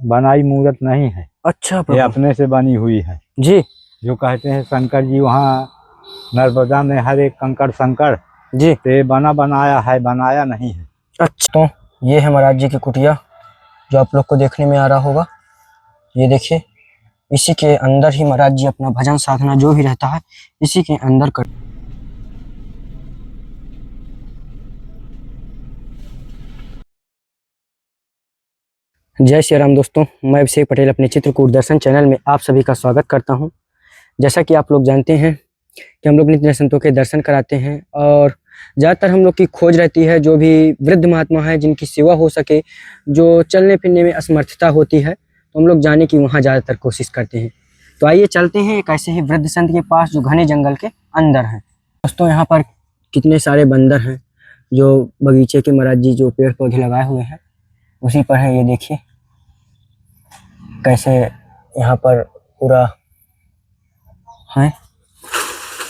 बनाई मूर्त नहीं है। अच्छा ये प्रभु अपने से बनी हुई है। जी जो कहते हैं शंकर जी वहाँ नर्मदा में हर एक कंकड़ संकड़, जी। तो ये बना बनाया है, बनाया नहीं है। अच्छा तो ये है महाराज जी की कुटिया जो आप लोग को देखने में आ रहा होगा। ये देखिए, इसी के अंदर ही महाराज जी अपना भजन साधना जो भी रहता है इसी के अंदर कर। जय श्री राम दोस्तों, मैं अभिषेक पटेल अपने चित्रकूट दर्शन चैनल में आप सभी का स्वागत करता हूं। जैसा कि आप लोग जानते हैं कि हम लोग नित्य संतों के दर्शन कराते हैं और ज़्यादातर हम लोग की खोज रहती है जो भी वृद्ध महात्मा है जिनकी सेवा हो सके, जो चलने फिरने में असमर्थता होती है, तो हम लोग जाने की वहाँ ज़्यादातर कोशिश करते हैं। तो आइए चलते हैं एक ऐसे ही वृद्ध संत के पास जो घने जंगल के अंदर हैं। दोस्तों यहाँ पर कितने सारे बंदर हैं जो बगीचे के महाराज जी जो पेड़ पौधे लगाए हुए हैं उसी पर है। ये देखिए कैसे यहाँ पर पूरा है।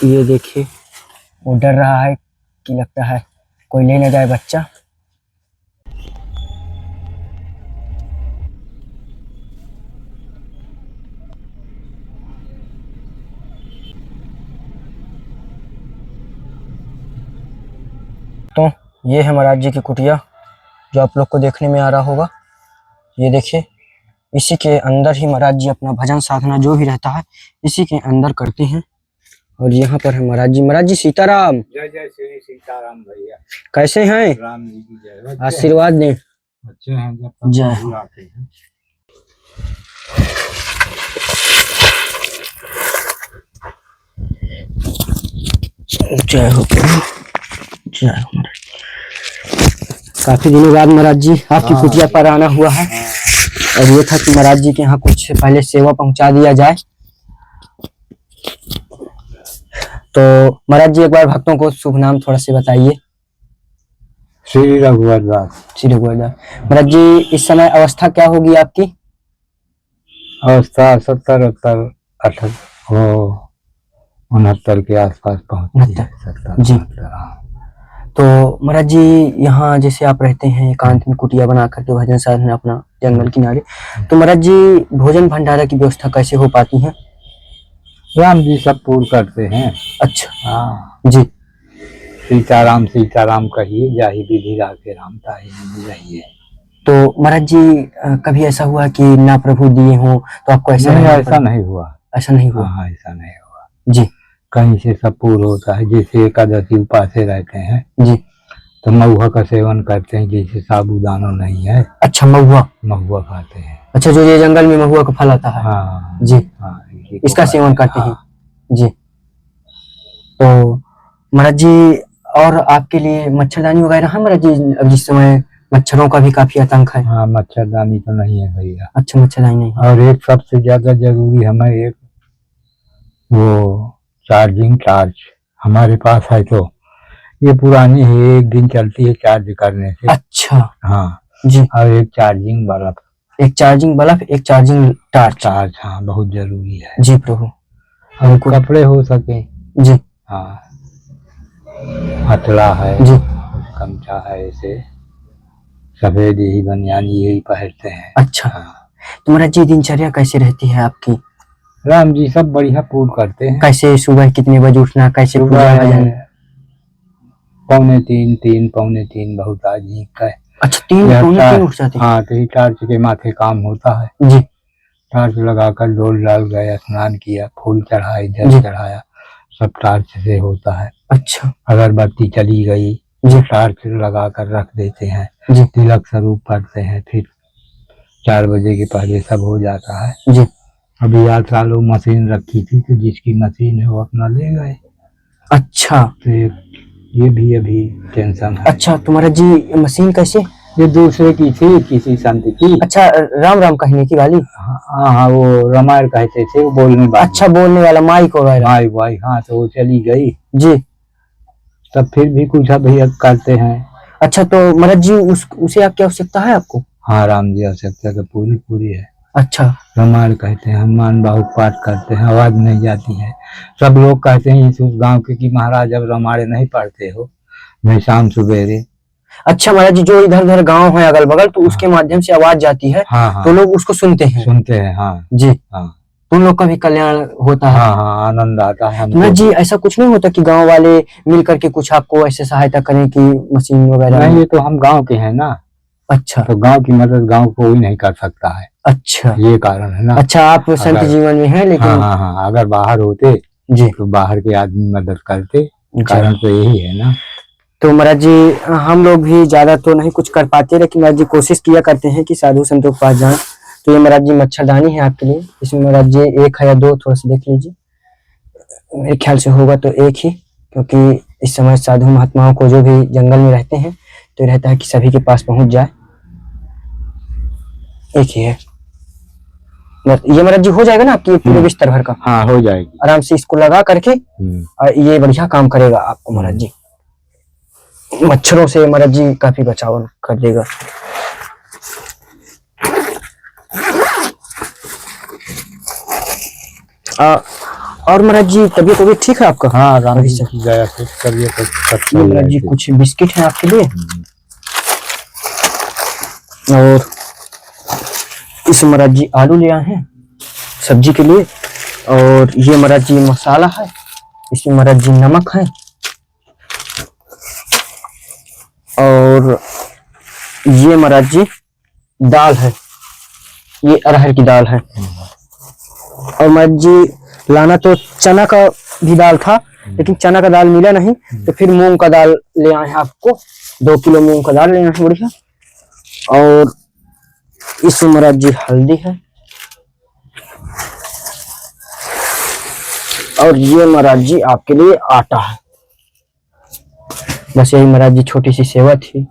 ये देखिए वो डर रहा है कि लगता है कोई ले न जाए बच्चा। तो ये है महाराज जी की कुटिया जो आप लोग को देखने में आ रहा होगा। ये देखिए, इसी के अंदर ही महाराज जी अपना भजन साधना जो भी रहता है इसी के अंदर करते हैं। और यहाँ पर है महाराज जी। महाराज जी सीताराम। जय जय श्री सीताराम भैया। कैसे हैं? राम जी की जय। आशीर्वाद दें। अच्छे हैं। जब तक जय प्रभु आते हैं। जय हो जय हो। काफी दिनों बाद महाराज जी आपकी कुटिया पर आना हुआ है और ये था कि महाराज जी के यहाँ कुछ पहले सेवा पहुंचा दिया जाए। तो महाराज जी एक बार भक्तों को शुभ नाम थोड़ा से बताइए। श्री रघुवर दास। श्री रघुवर दास। महाराज जी इस समय अवस्था क्या होगी आपकी? अवस्था 70 78 69 के आसपास पहुंची है। 70 जी। तो महाराज जी यहाँ जैसे आप रहते हैं एकांत में कुटिया बना करके भजन साधना अपना जंगल किनारे, तो महाराज जी भोजन भंडारा की व्यवस्था कैसे हो पाती है? राम जी सब पूर्ण करते हैं। अच्छा हाँ जी। सीताराम सीताराम कहिए, जाहि विधि राखे राम ताहि विधि रहिए। तो महाराज जी कभी ऐसा हुआ कि ना प्रभु दिए हो तो आपको ऐसा नहीं, ऐसा नहीं हुआ। ऐसा नहीं हुआ? हाँ, ऐसा नहीं हुआ जी। कहीं से सब पूर्ण होता है। जैसे एकादशी उपासे रहते हैं जी, तो महुआ का सेवन करते हैं। जैसे साबूदाना नहीं है। अच्छा महुआ खाते हैं। अच्छा, जो ये जंगल में महुआ का फल आता है। हाँ जी। हाँ, इसका सेवन करते हैं। हाँ। जी। तो महाराज जी और आपके लिए मच्छरदानी वगैरह है महाराज जी? अब जिस समय मच्छरों का भी काफी आतंक है। हाँ, मच्छरदानी तो नहीं है भैया। अच्छा, मच्छरदानी नहीं है। और एक सबसे ज्यादा जरूरी हमें एक वो चार्जिंग टार्च हमारे पास है। तो ये पुरानी है, 1 दिन चलती है चार्ज करने से। अच्छा हाँ जी। और एक चार्जिंग बल्ब। एक चार्जिंग बल्ब, एक चार्जिंग टार्च। हाँ बहुत जरूरी है जी प्रभु। और कपड़े हो सके। जी। हाँ, हथड़ा है जी। गमछा है, ऐसे सफेद यही बनियान यही पहनते हैं। अच्छा। हाँ। तो महाराज जी दिनचर्या कैसे रहती है आपकी? राम जी सब बढ़िया पूर्ण करते हैं। कैसे सुबह कितने बजे उठना, कैसे पूजा भजन? 2:45 3 बहुत आज ही का है। अच्छा 3 उठ जाते हैं। हाँ, तो टार्च के माथे काम होता है। जी। टार्च लगाकर डोल डाल गए, स्नान किया, फूल चढ़ाए, जल चढ़ाया, सब टार्च से होता है। अच्छा। अगरबत्ती चली गई जी। टार्च लगा कर रख देते हैं। जी। तिलक स्वरूप पढ़ते हैं, फिर 4 बजे के पहले सब हो जाता है। जी। अभी 8 सालों मशीन रखी थी तो जिसकी मशीन है वो अपना ले गए। अच्छा। तो ये भी अभी टेंशन है। अच्छा, तुम्हारा जी मशीन कैसे? ये दूसरे की थी, किसी संत की। अच्छा, राम राम कहने की वाली? हाँ, वो रामायण कहते थे, वो बोलने वाला। अच्छा, बोलने वाला माइक वगैरह। माइक हाँ, तो वो चली गई जी। तब फिर भी कुछ अभी करते हैं। अच्छा, तो महाराज जी उसे आप क्या आवश्यकता है आपको? हाँ, राम जी आवश्यकता तो पूरी है। अच्छा। रामायण कहते हैं, हनुमान बाहु पाठ करते हैं, आवाज नहीं जाती है। सब लोग कहते हैं इस गांव के कि महाराज अब रामायण नहीं पढ़ते हो, मैं शाम सुबेरे। अच्छा महाराज जी, जो इधर उधर गांव है अगल बगल, तो उसके माध्यम से आवाज जाती है, हाँ हाँ तो लोग उसको सुनते हैं। सुनते हैं, हाँ जी, हाँ तो उन लोग का भी कल्याण होता है। हाँ हाँ, आनंद आता है तो महाराज हमको। जी, ऐसा कुछ नहीं होता कि गांव वाले मिल करके कुछ आपको ऐसे सहायता करें कि मशीन वगैरह नहीं, में? ये तो हम गांव के हैं ना, अच्छा तो गांव की मदद गांव कोई नहीं कर सकता है, अच्छा ये कारण है ना। अच्छा, आप संत अगर जीवन में हैं हाँ लेकिन। हाँ हाँ, अगर बाहर होते जी तो बाहर के आदमी मदद करते, जी। कारण तो यही है ना। तो महाराज जी, हम लोग भी ज्यादा तो नहीं कुछ कर पाते, लेकिन महाराज जी कोशिश किया करते हैं कि साधु संतों के पास जाएं। तो ये महाराज जी मच्छरदानी है आपके लिए, इसमें महाराज जी एक है या दो, थोड़ा सा देख लीजिए। मेरे ख्याल से होगा तो एक ही, क्योंकि इस समय साधु महात्माओं को जो भी जंगल में रहते हैं तो रहता है कि सभी के पास पहुंच जाए। एक ही है बस। ये महाराज जी हो जाएगा ना आपकी पूरे बिस्तर भर का? हाँ हो जाएगी, आराम से इसको लगा करके और ये बढ़िया काम करेगा आपको महाराज जी। मच्छरों से महाराज जी काफी बचाव कर देगा। और महाराज जी तबीयत ठीक है आपका? हाँ राम अभी जी से की दया से तबीयत सब ये सही महाराज जी है। कुछ बिस्किट है आपके लिए, और इस महाराज जी आलू ले आए हैं सब्जी के लिए, और ये महाराज जी मसाला है, इसमें महाराज जी नमक है, और ये महाराज जी दाल है, ये अरहर की दाल है। और महाराज जी लाना तो चना का भी दाल था, लेकिन चना का दाल मिला नहीं, तो फिर मूंग का दाल ले आए हैं आपको। 2 किलो मूंग का दाल ले आए हैं बढ़िया। और इसमें महाराज जी हल्दी है, और ये महाराज जी आपके लिए आटा है। बस यही महाराज जी छोटी सी सेवा थी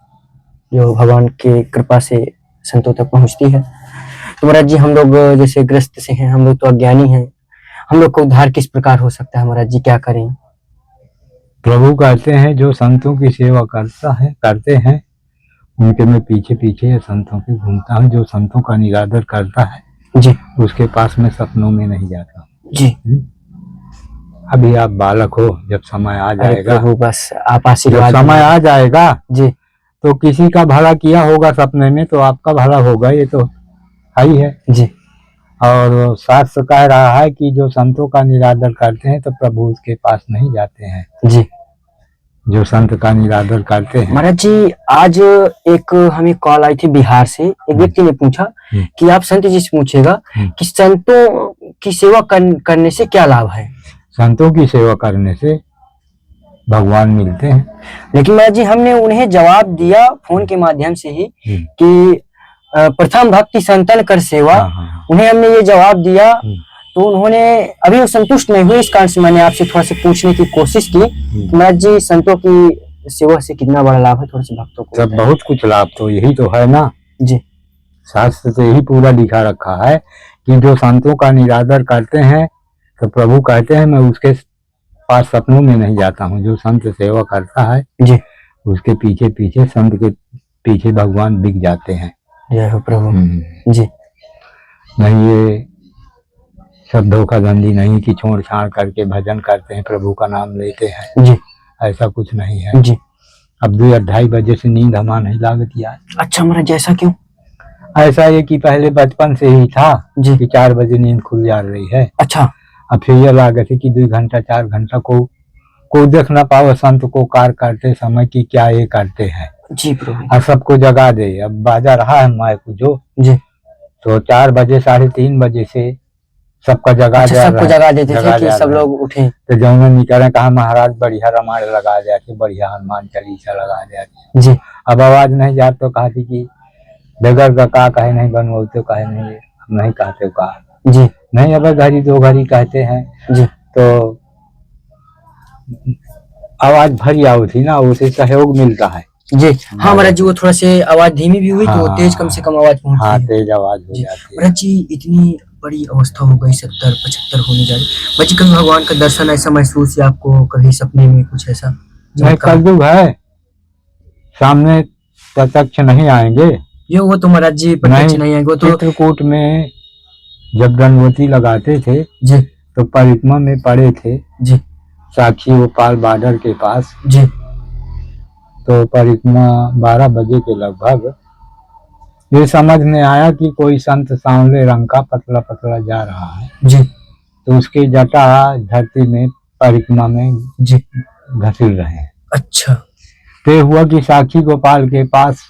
जो भगवान की कृपा से संतों तक पहुंचती है। तो महाराज जी, हम लोग जैसे ग्रस्त से हैं, हम लोग तो अज्ञानी हैं, हम लोग को उद्धार किस प्रकार हो सकता है महाराज जी, क्या करें? प्रभु कहते हैं जो संतों की सेवा करते हैं उनके मैं पीछे पीछे संतों के घूमता हूँ। जो संतों का निरादर करता है जी उसके पास मैं सपनों में नहीं जाता। जी। अभी आप बालक हो, जब समय आ अरे जाएगा, प्रभु बस आप जब आशीर्वाद समय आ जाएगा जी तो किसी का भला किया होगा सपने में तो आपका भला होगा, ये तो है ही है। जी। और शास्त्र कह रहा है कि जो संतों का निरादर करते हैं तो प्रभु उसके पास नहीं जाते हैं। जी जो संत का निरादर करते हैं। महाराज जी, आज एक हमें कॉल आई थी बिहार से, एक व्यक्ति ने पूछा कि आप संत जी से पूछेगा कि संतों की सेवा करने से क्या लाभ है? संतों की सेवा करने से भगवान मिलते हैं। लेकिन महाराज जी, हमने उन्हें जवाब दिया फोन के माध्यम से ही कि प्रथम भक्ति संतन कर सेवा। उन्हें हमने ये जवाब दिया तो उन्होंने अभी वो संतुष्ट नहीं हुए, इस कारण से मैंने आपसे थोड़ा सा पूछने की कोशिश की। महाराज जी, संतों की सेवा से कितना बड़ा लाभ है, थोड़ा सा भक्तों को? सब बहुत कुछ लाभ तो यही तो है ना जी। शास्त्र तो यही पूरा लिखा रखा है कि जो संतों का निरादर करते हैं तो प्रभु कहते हैं मैं उसके पास सपनों में नहीं जाता हूँ। जो संत सेवा करता है जी, उसके पीछे पीछे संत के पीछे भगवान दिख जाते हैं। जय हो प्रभु। जी। नहीं ये सब धोखाधंधी नहीं कि छोड़ छाड़ करके भजन करते हैं, प्रभु का नाम लेते हैं जी, ऐसा कुछ नहीं है जी। अब 2-2:30 बजे से नींद हमा नहीं लागती है। अच्छा महाराज, ऐसा क्यों? ऐसा ये कि पहले बचपन से ही था जी कि 4 बजे नींद खुल जा रही है। अच्छा। अब फिर यह लागत है कि 2 घंटा 4 घंटा को देख ना पाओ संत को कार्य करते समय की क्या ये करते हैं। जी प्रभु। और सबको जगा दे। अब बाजा रहा है माइक जो जी, तो 4 बजे 3:30 बजे से सबका जगा अच्छा, सबको जगा देते थे कि सब लोग उठे। तो जौन निकले कहा महाराज बढ़िया रामायण लगा जाती, बढ़िया हनुमान चालीसा लगा जाती। जी। अब आवाज नहीं जाती तो कहा थी कि बेगर का का कहे नहीं बनवाओ तो कहे नहीं, हम नहीं कहते कहा जी नहीं। अब घड़ी 2 घड़ी कहते हैं जी, तो आवाज भरी आओ थी ना, उसे सहयोग मिलता है। जी हाँ महाराज जी, वो थोड़ा से आवाज धीमी भी हुई तो वो तेज कम से कम आवाज पहुंचती है। हाँ तेज आवाज हो जाती है। महाराज जी, इतनी बड़ी अवस्था हो गई, 70-75 होने जा रही, बच्ची कभी भगवान का दर्शन ऐसा महसूस या आपको कभी सपने में कुछ ऐसा? नहीं, कलयुग है, सामने प्रत्यक्ष नहीं आएंगे। ये वो तो महाराज जी प्रत्यक्ष नहीं आएंगे, वो तो चित्रकूट में जब दंडवती लगाते थे जी तो परिक्रमा में पड़े थे जी, साक्षी गोपाल बॉर्डर के पास जी। तो परिक्रमा 12 बजे के लगभग ये समझ में आया कि कोई संत सांवले रंग का पतला पतला जा रहा है जी तो उसके जटा धरती में परिक्रमा में जी। घसील रहे हैं। अच्छा तो हुआ कि साक्षी गोपाल के पास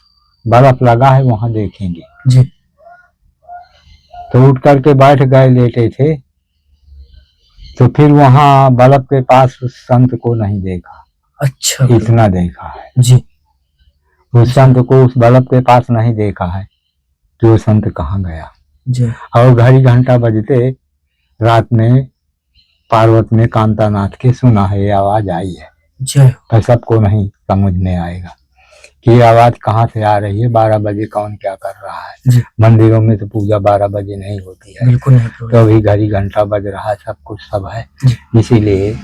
बर्फ लगा है, वहां देखेंगे जी। तो उठ करके बैठ गए, लेटे थे। तो फिर वहां बल्ब के पास उस संत को नहीं देखा। अच्छा इतना देखा है जी उस संत को, उस बल्ब के पास नहीं देखा है कि वो संत कहाँ गया। जी। और घड़ी घंटा बजते रात में पार्वत में कांतानाथ के सुना है, ये आवाज आई है। जय तो सबको नहीं समझ में आएगा कि ये आवाज कहाँ से आ रही है, 12 बजे कौन क्या कर रहा है। जी। मंदिरों में तो पूजा 12 बजे नहीं होती है, बिल्कुल नहीं प्रभु। तो अभी घड़ी घंटा बज रहा है, सब कुछ सब है, इसीलिए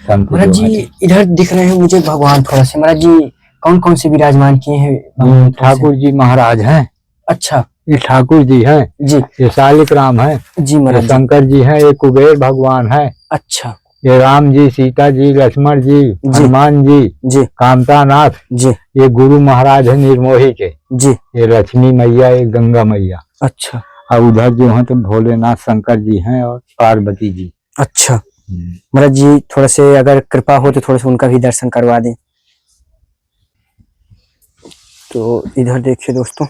संत महाराज जो जी है इधर दिख रहे हैं मुझे भगवान थोड़ा से। महाराज जी कौन कौन से विराजमान किए हैं भगवान थोड़ा से? ठाकुर जी महाराज हैं। अच्छा ये ठाकुर जी हैं जी। ये शालिक राम है जी ये महाराज जी। शंकर जी हैं, ये कुबेर भगवान है, अच्छा ये राम जी, सीता जी, लक्ष्मण जी, हनुमान जी, जी कामतानाथ जी। ये गुरु महाराज है निर्मोही के जी। ये लक्ष्मी मैया, ये गंगा मैया। अच्छा और उधर जो है तो भोलेनाथ शंकर जी हैं और पार्वती जी। अच्छा महाराज जी थोड़ा से अगर कृपा हो तो थोड़ा सा उनका भी दर्शन करवा दें। तो इधर देखिए दोस्तों,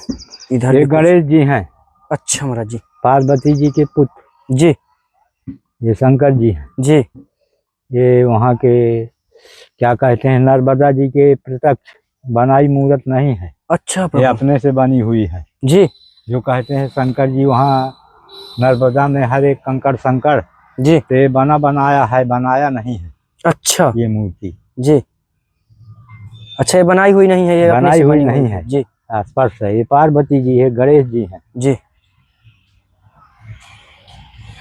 इधर ये गणेश जी हैं। अच्छा महाराज जी। पार्वती जी के पुत्र। जी। ये शंकर जी हैं। जी। ये वहाँ के क्या कहते हैं, नर्मदा जी के प्रत्यक्ष बनाई मूर्त नहीं है। अच्छा ये अपने से बनी हुई है जी। जो कहते हैं शंकर जी वहाँ नर्मदा में हर एक कंकड़ संकड़ जी से बना बनाया है, बनाया नहीं है। अच्छा ये मूर्ति जी। अच्छा ये बनाई हुई नहीं है, ये अपने बनाई से हुई बनी नहीं है। जी स्पर्श है। ये पार्वती जी है, गणेश जी हैं। जी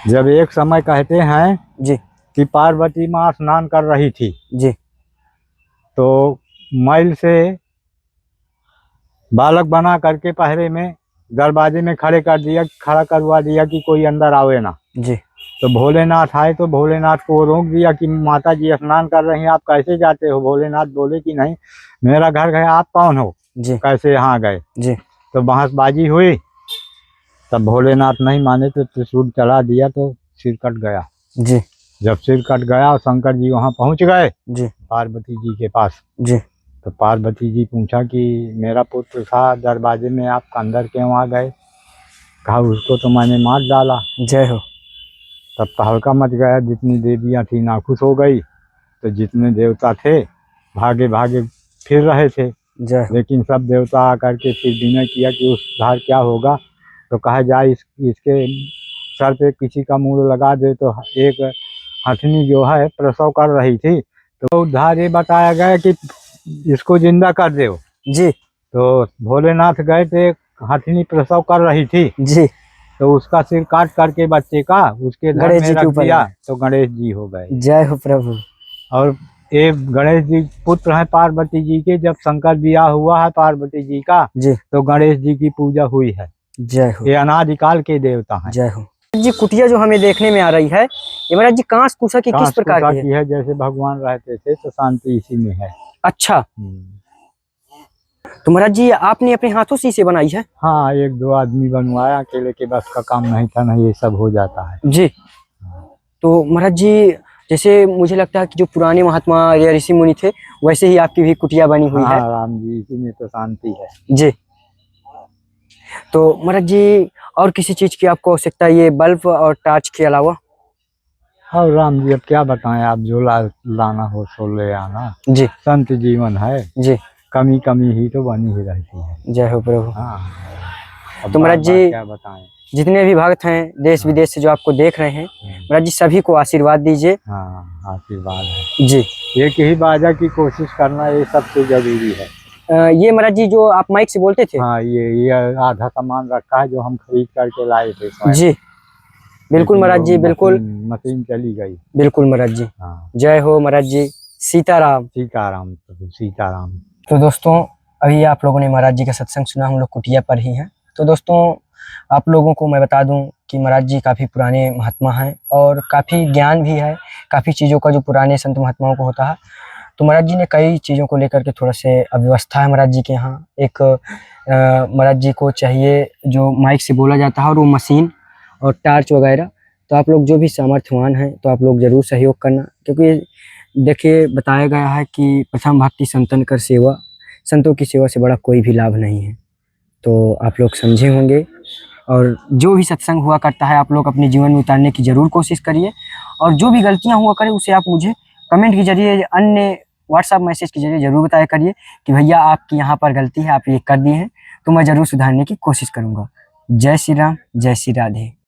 जब एक समय कहते हैं जी कि पार्वती माँ स्नान कर रही थी जी। तो मैल से बालक बना करके पहरे में दरवाजे में खड़ा करवा दिया कि कोई अंदर आवे ना। जी तो भोलेनाथ आए तो भोलेनाथ को रोक दिया कि माता जी स्नान कर रही हैं, आप कैसे जाते हो। भोलेनाथ बोले कि नहीं मेरा घर है, आप कौन हो, जी कैसे यहाँ गए। जी। तो बहसबाजी हुई, तब भोलेनाथ नहीं माने तो त्रिशूल चला दिया तो सिर कट गया। जी जब सिर कट गया और शंकर जी वहाँ पहुँच गए जी पार्वती जी के पास, जी। तो पार्वती जी पूछा कि मेरा पुत्र था दरवाजे में, आप अंदर क्यों आ गए। कहा उसको तो मैंने मार डाला। जय हो। तब तहलका मच गया, जितनी देवियाँ थी नाखुश हो गई, तो जितने देवता थे भागे भागे फिर रहे थे। जय हो। लेकिन सब देवता आकर के फिर विनय किया कि उस धार क्या होगा। तो कहा जाए इसके सर पे किसी का मुंह लगा दे। तो एक हथनी जो है प्रसव कर रही थी, तो उद्धार ये बताया गया कि इसको जिंदा कर दो। जी। तो भोलेनाथ गए थे, हथनी प्रसव कर रही थी, जी। तो उसका सिर काट करके बच्चे का उसके धड़ गणेश में जी के रख ऊपर दिया, तो गणेश जी हो गए। जय हो प्रभु। और ये गणेश जी पुत्र हैं पार्वती जी के। जब शंकर विवाह हुआ है पार्वती जी का, जी तो गणेश जी की पूजा हुई है। जय हो। ये अनादिकाल के देवता हैं। जय हो जी। कुटिया जो हमें देखने में आ रही है ये महाराज जी कांस कुसा की किस प्रकार की है? जैसे भगवान रहते थे तो शांति इसी में है। अच्छा तो महाराज जी आपने अपने हाथों से इसे बनाई है? हाँ, 1-2 आदमी बनवाया, अकेले के बस का काम नहीं था ना, ये सब हो जाता है जी। तो महाराज जी जैसे मुझे लगता है कि जो पुराने महात्मा या ऋषि मुनि थे वैसे ही आपकी भी कुटिया बनी हुई है। राम जी इसी में तो शांति है जी। तो महाराज जी और किसी चीज की आपको आवश्यकता है ये बल्ब और टार्च के अलावा? और राम जी अब क्या बताएं, आप जो लाना हो सो ले आना। जी। संत जीवन है जी। कमी कमी ही तो बनी ही रहती है। जय हो प्रभु। हाँ, तो महाराज जी क्या बताएं, जितने भी भक्त हैं देश विदेश से जो आपको देख रहे हैं महाराज जी सभी को आशीर्वाद दीजिए। हाँ आशीर्वाद है जी। एक ही बाजा की कोशिश करना, ये सबसे जरूरी है। ये महाराज जी जो आप माइक से बोलते थे, हाँ ये आधा सामान रखा है जो हम खरीद करके लाए थे स्वयं। जी बिल्कुल महाराज जी, बिल्कुल मशीन चली गई। बिल्कुल महाराज जी। हाँ जय हो महाराज जी। सीताराम। सीताराम सीताराम। तो दोस्तों अभी आप लोगों ने महाराज जी का सत्संग सुना, हम लोग कुटिया पर ही हैं। तो दोस्तों आप लोगों को मैं बता दूं कि महाराज जी काफ़ी पुराने महात्मा हैं और काफ़ी ज्ञान भी है, काफ़ी चीज़ों का जो पुराने संत महात्माओं को होता है। तो महाराज जी ने कई चीज़ों को लेकर के थोड़ा से अव्यवस्था है महाराज जी के यहाँ। एक महाराज जी को चाहिए जो माइक से बोला जाता है और वो मशीन और टार्च वगैरह। तो आप लोग जो भी सामर्थ्यवान हैं तो आप लोग ज़रूर सहयोग करना, क्योंकि देखिए बताया गया है कि प्रथम भक्ति संतन कर सेवा, संतों की सेवा से बड़ा कोई भी लाभ नहीं है। तो आप लोग समझे होंगे, और जो भी सत्संग हुआ करता है आप लोग अपने जीवन में उतारने की ज़रूर कोशिश करिए, और जो भी गलतियां हुआ करें उसे आप मुझे कमेंट के जरिए, अन्य व्हाट्सएप मैसेज के जरिए ज़रूर बताया करिए कि भैया आपकी यहाँ पर गलती है, आप ये कर दिए हैं, तो मैं ज़रूर सुधारने की कोशिश करूँगा। जय श्री राम, जय श्री राधे।